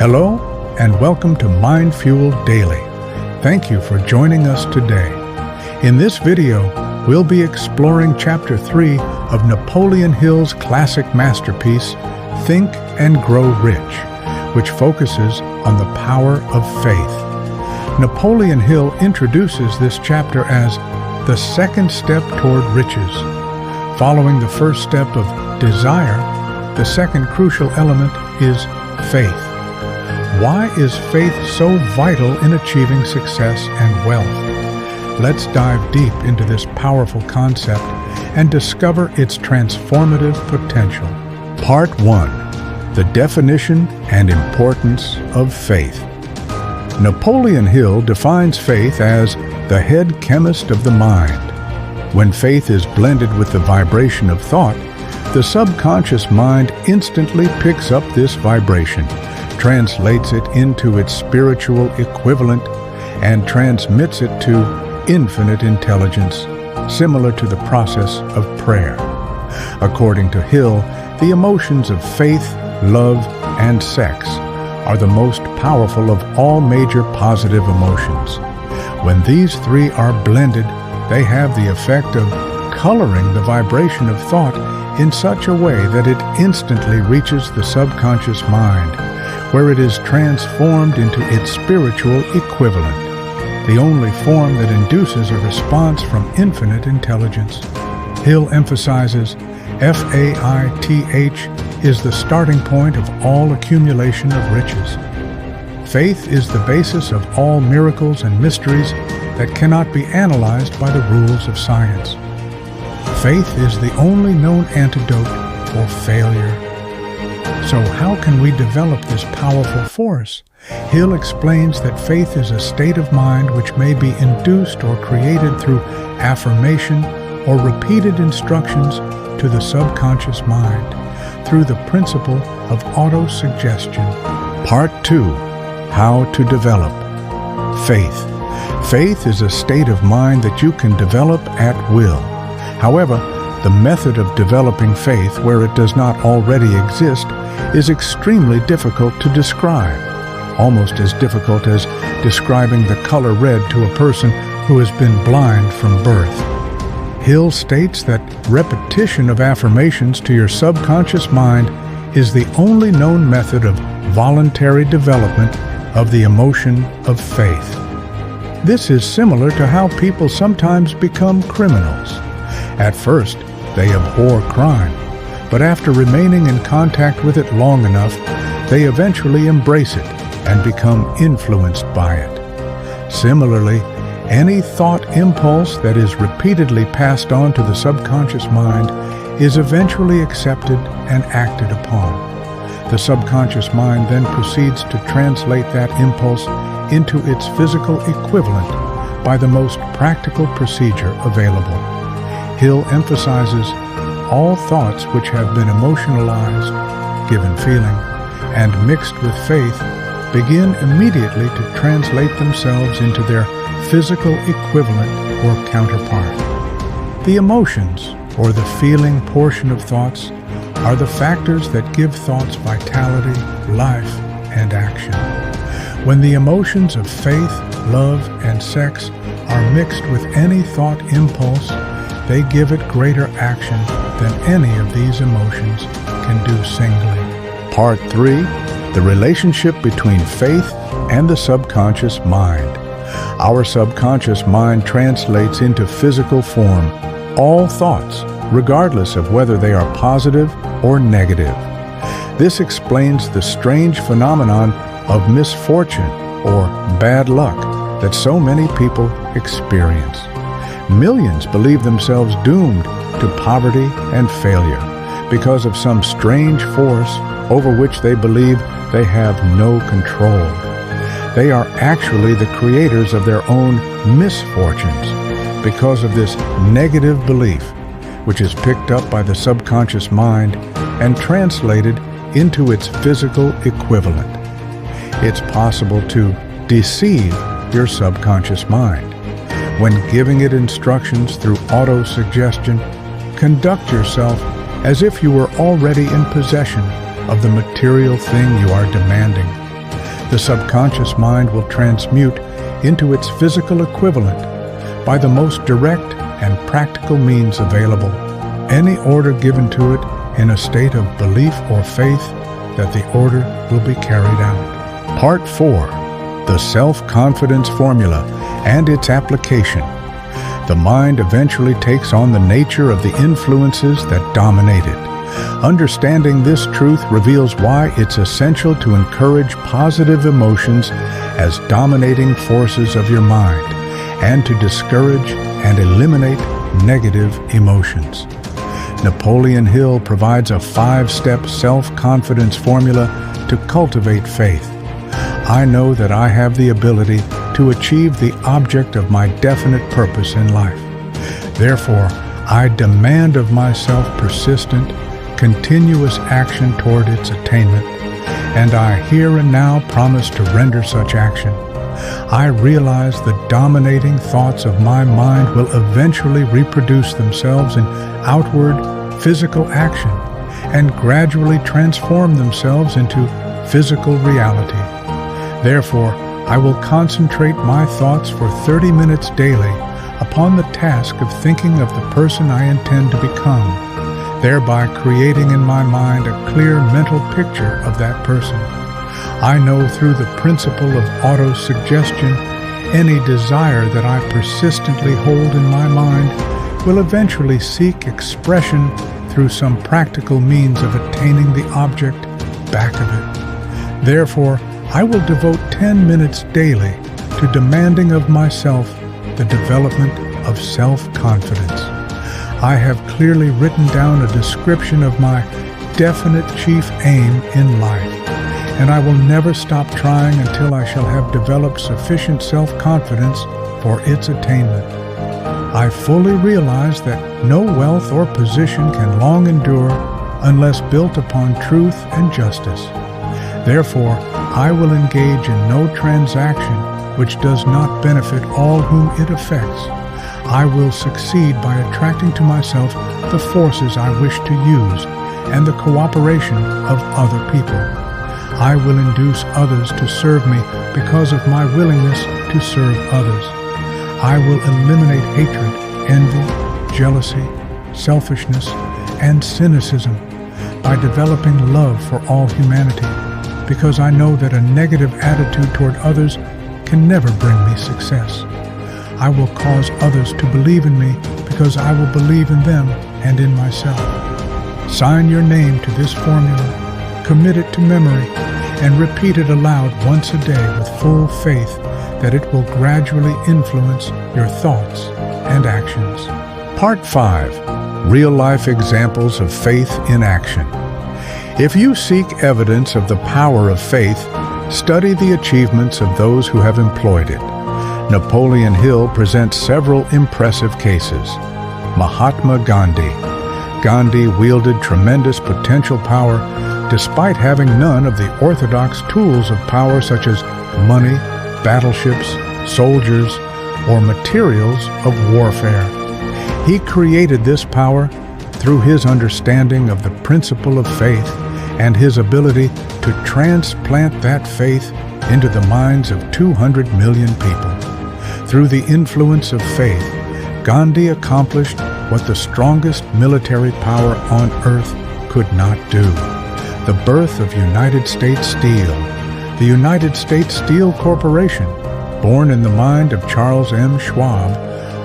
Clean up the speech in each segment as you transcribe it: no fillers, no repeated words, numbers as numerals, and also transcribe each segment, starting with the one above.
Hello, and welcome to MindFuel Daily. Thank you for joining us today. In this video, we'll be exploring Chapter 3 of Napoleon Hill's classic masterpiece, Think and Grow Rich, which focuses on the power of faith. Napoleon Hill introduces this chapter as the second step toward riches. Following the first step of desire, the second crucial element is faith. Why is faith so vital in achieving success and wealth? Let's dive deep into this powerful concept and discover its transformative potential. Part 1. The definition and importance of faith. Napoleon Hill defines faith as the head chemist of the mind. When faith is blended with the vibration of thought, the subconscious mind instantly picks up this vibration, translates it into its spiritual equivalent, and transmits it to infinite intelligence, similar to the process of prayer. According to Hill, the emotions of faith, love, and sex are the most powerful of all major positive emotions. When these three are blended, they have the effect of coloring the vibration of thought in such a way that it instantly reaches the subconscious mind, where it is transformed into its spiritual equivalent, the only form that induces a response from infinite intelligence. Hill emphasizes faith is the starting point of all accumulation of riches. Faith is the basis of all miracles and mysteries that cannot be analyzed by the rules of science. Faith is the only known antidote for failure. So how can we develop this powerful force? Hill explains that faith is a state of mind which may be induced or created through affirmation or repeated instructions to the subconscious mind through the principle of auto-suggestion. Part 2. How to develop faith. Faith is a state of mind that you can develop at will. However, the method of developing faith where it does not already exist is extremely difficult to describe, almost as difficult as describing the color red to a person who has been blind from birth. Hill states that repetition of affirmations to your subconscious mind is the only known method of voluntary development of the emotion of faith. This is similar to how people sometimes become criminals. At first, they abhor crime, but after remaining in contact with it long enough, they eventually embrace it and become influenced by it. Similarly, any thought impulse that is repeatedly passed on to the subconscious mind is eventually accepted and acted upon. The subconscious mind then proceeds to translate that impulse into its physical equivalent by the most practical procedure available. Hill emphasizes all thoughts which have been emotionalized, given feeling, and mixed with faith begin immediately to translate themselves into their physical equivalent or counterpart. The emotions, or the feeling portion of thoughts, are the factors that give thoughts vitality, life, and action. When the emotions of faith, love, and sex are mixed with any thought impulse, they give it greater action than any of these emotions can do singly. Part 3. The relationship between faith and the subconscious mind. Our subconscious mind translates into physical form all thoughts, regardless of whether they are positive or negative. This explains the strange phenomenon of misfortune or bad luck that so many people experience. Millions believe themselves doomed to poverty and failure because of some strange force over which they believe they have no control. They are actually the creators of their own misfortunes because of this negative belief, which is picked up by the subconscious mind and translated into its physical equivalent. It's possible to deceive your subconscious mind. When giving it instructions through auto-suggestion, conduct yourself as if you were already in possession of the material thing you are demanding. The subconscious mind will transmute into its physical equivalent by the most direct and practical means available, any order given to it in a state of belief or faith that the order will be carried out. Part 4. The Self-Confidence Formula and its application. The mind eventually takes on the nature of the influences that dominate it. Understanding this truth reveals why it's essential to encourage positive emotions as dominating forces of your mind, and to discourage and eliminate negative emotions. Napoleon Hill provides a 5-step self-confidence formula to cultivate faith. I know that I have the ability to achieve the object of my definite purpose in life. Therefore, I demand of myself persistent, continuous action toward its attainment, and I here and now promise to render such action. I realize the dominating thoughts of my mind will eventually reproduce themselves in outward physical action and gradually transform themselves into physical reality. Therefore, I will concentrate my thoughts for 30 minutes daily upon the task of thinking of the person I intend to become, thereby creating in my mind a clear mental picture of that person. I know through the principle of auto-suggestion, any desire that I persistently hold in my mind will eventually seek expression through some practical means of attaining the object back of it. Therefore, I will devote 10 minutes daily to demanding of myself the development of self-confidence. I have clearly written down a description of my definite chief aim in life, and I will never stop trying until I shall have developed sufficient self-confidence for its attainment. I fully realize that no wealth or position can long endure unless built upon truth and justice. Therefore, I will engage in no transaction which does not benefit all whom it affects. I will succeed by attracting to myself the forces I wish to use and the cooperation of other people. I will induce others to serve me because of my willingness to serve others. I will eliminate hatred, envy, jealousy, selfishness, and cynicism by developing love for all humanity, because I know that a negative attitude toward others can never bring me success. I will cause others to believe in me because I will believe in them and in myself. Sign your name to this formula, commit it to memory, and repeat it aloud once a day with full faith that it will gradually influence your thoughts and actions. Part 5. Real-life examples of faith in action. If you seek evidence of the power of faith, study the achievements of those who have employed it. Napoleon Hill presents several impressive cases. Mahatma Gandhi. Gandhi wielded tremendous potential power despite having none of the orthodox tools of power such as money, battleships, soldiers, or materials of warfare. He created this power through his understanding of the principle of faith and his ability to transplant that faith into the minds of 200 million people. Through the influence of faith, Gandhi accomplished what the strongest military power on earth could not do: the birth of United States Steel. The United States Steel Corporation, born in the mind of Charles M. Schwab,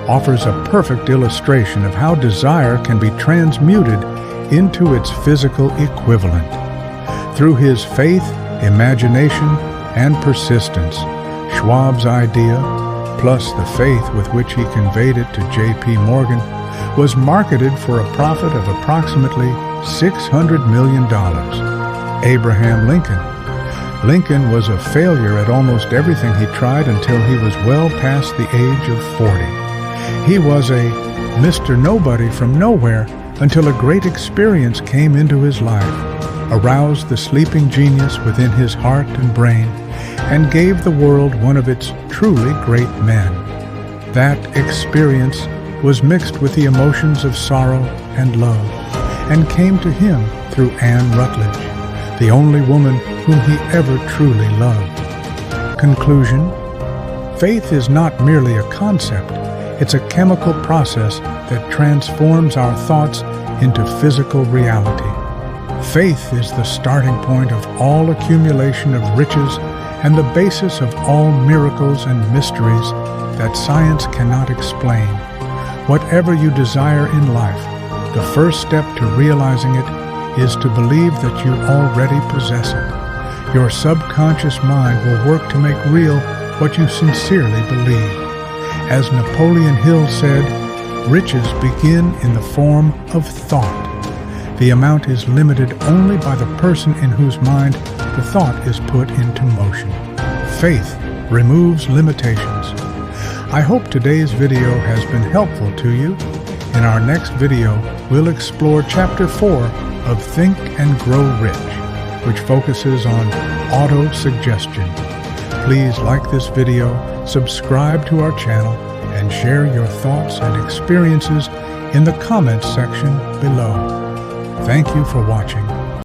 offers a perfect illustration of how desire can be transmuted into its physical equivalent. Through his faith, imagination, and persistence, Schwab's idea, plus the faith with which he conveyed it to J.P. Morgan, was marketed for a profit of approximately $600 million. Abraham Lincoln. Lincoln was a failure at almost everything he tried until he was well past the age of 40. He was a Mr. Nobody from nowhere until a great experience came into his life, aroused the sleeping genius within his heart and brain, and gave the world one of its truly great men. That experience was mixed with the emotions of sorrow and love, and came to him through Anne Rutledge, the only woman whom he ever truly loved. Conclusion: faith is not merely a concept, it's a chemical process that transforms our thoughts into physical reality. Faith is the starting point of all accumulation of riches and the basis of all miracles and mysteries that science cannot explain. Whatever you desire in life, the first step to realizing it is to believe that you already possess it. Your subconscious mind will work to make real what you sincerely believe. As Napoleon Hill said, riches begin in the form of thought. The amount is limited only by the person in whose mind the thought is put into motion. Faith removes limitations. I hope today's video has been helpful to you. In our next video, we'll explore Chapter 4 of Think and Grow Rich, which focuses on auto-suggestion. Please like this video, subscribe to our channel, and share your thoughts and experiences in the comments section below. Thank you for watching.